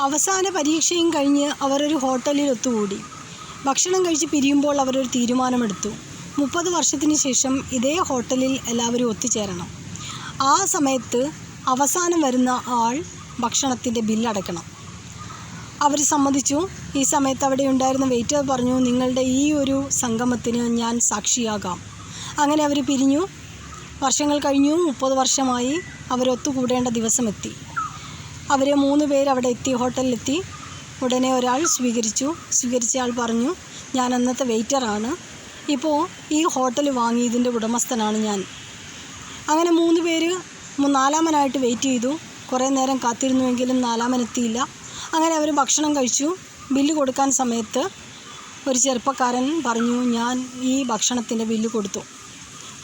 അവസാന പരീക്ഷയും കഴിഞ്ഞ് അവരൊരു ഹോട്ടലിൽ ഒത്തുകൂടി. ഭക്ഷണം കഴിച്ച് പിരിയുമ്പോൾ അവരൊരു തീരുമാനമെടുത്തു. 30 വർഷത്തിന് ശേഷം ഇതേ ഹോട്ടലിൽ എല്ലാവരും ഒത്തുചേരണം. ആ സമയത്ത് അവസാനം വരുന്ന ആൾ ഭക്ഷണത്തിൻ്റെ ബില്ലടയ്ക്കണം. അവർ സമ്മതിച്ചു. ഈ സമയത്ത് അവിടെ ഉണ്ടായിരുന്ന വെയിറ്റർ പറഞ്ഞു, നിങ്ങളുടെ ഈ ഒരു സംഗമത്തിന് ഞാൻ സാക്ഷിയാകാം. അങ്ങനെ അവർ പിരിഞ്ഞു. വർഷങ്ങൾ കഴിഞ്ഞു. 30 വർഷമായി. അവരൊത്തുകൂടേണ്ട ദിവസമെത്തി. അവർ 3 പേര് അവിടെ എത്തി, ഹോട്ടലിലെത്തി. ഉടനെ ഒരാൾ സ്വീകരിച്ച ആൾ പറഞ്ഞു, ഞാൻ അന്നത്തെ വെയിറ്ററാണ്. ഇപ്പോൾ ഈ ഹോട്ടൽ വാങ്ങിയതിൻ്റെ ഉടമസ്ഥനാണ് ഞാൻ. അങ്ങനെ 3 പേര് 4-മനായിട്ട് വെയിറ്റ് ചെയ്തു. കുറേ നേരം കാത്തിരുന്നുവെങ്കിലും 4-മനെത്തിയില്ല. അങ്ങനെ അവർ ഭക്ഷണം കഴിച്ചു. ബില്ല് കൊടുക്കാൻ സമയത്ത് ഒരു ചെറുപ്പക്കാരൻ പറഞ്ഞു, ഞാൻ ഈ ഭക്ഷണത്തിൻ്റെ ബില്ല് കൊടുത്തു.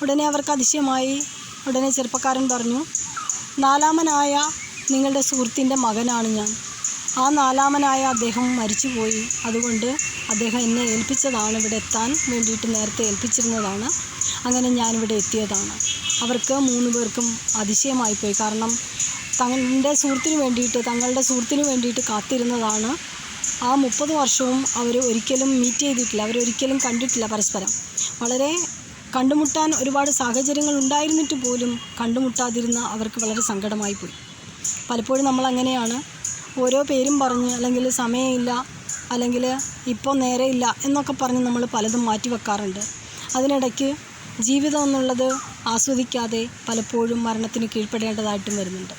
ഉടനെ അവർക്ക് അതിശയമായി. ഉടനെ ചെറുപ്പക്കാരൻ പറഞ്ഞു, 4-മനായ നിങ്ങളുടെ സുഹൃത്തിൻ്റെ മകനാണ് ഞാൻ. ആ 4-മനായ അദ്ദേഹം മരിച്ചുപോയി. അതുകൊണ്ട് അദ്ദേഹം എന്നെ ഏൽപ്പിച്ചതാണ്, ഇവിടെ എത്താൻ വേണ്ടിയിട്ട് നേരത്തെ ഏൽപ്പിച്ചിരുന്നതാണ്. അങ്ങനെ ഞാനിവിടെ എത്തിയതാണ്. അവർക്ക് 3 പേർക്കും അതിശയമായിപ്പോയി. കാരണം തങ്ങളുടെ സുഹൃത്തിന് വേണ്ടിയിട്ട് കാത്തിരുന്നതാണ്. ആ 30 വർഷവും അവർ ഒരിക്കലും മീറ്റ് ചെയ്തിട്ടില്ല, അവരൊരിക്കലും കണ്ടിട്ടില്ല പരസ്പരം. വളരെ കണ്ടുമുട്ടാൻ ഒരുപാട് സാഹചര്യങ്ങൾ ഉണ്ടായിരുന്നിട്ട് പോലും കണ്ടുമുട്ടാതിരുന്ന അവർക്ക് വളരെ സങ്കടമായിപ്പോയി. പലപ്പോഴും നമ്മളങ്ങനെയാണ്, ഓരോ പേരും പറഞ്ഞ്, അല്ലെങ്കിൽ സമയമില്ല, അല്ലെങ്കിൽ ഇപ്പോൾ നേരെയില്ല എന്നൊക്കെ പറഞ്ഞ് നമ്മൾ പലതും മാറ്റിവെക്കാറുണ്ട്. അതിനിടയ്ക്ക് ജീവിതം എന്നുള്ളത് ആസ്വദിക്കാതെ പലപ്പോഴും മരണത്തിന് കീഴ്പ്പെടേണ്ടതായിട്ടും വരുന്നുണ്ട്.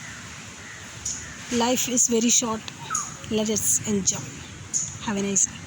Life is very short. Let us enjoy. Have a nice day.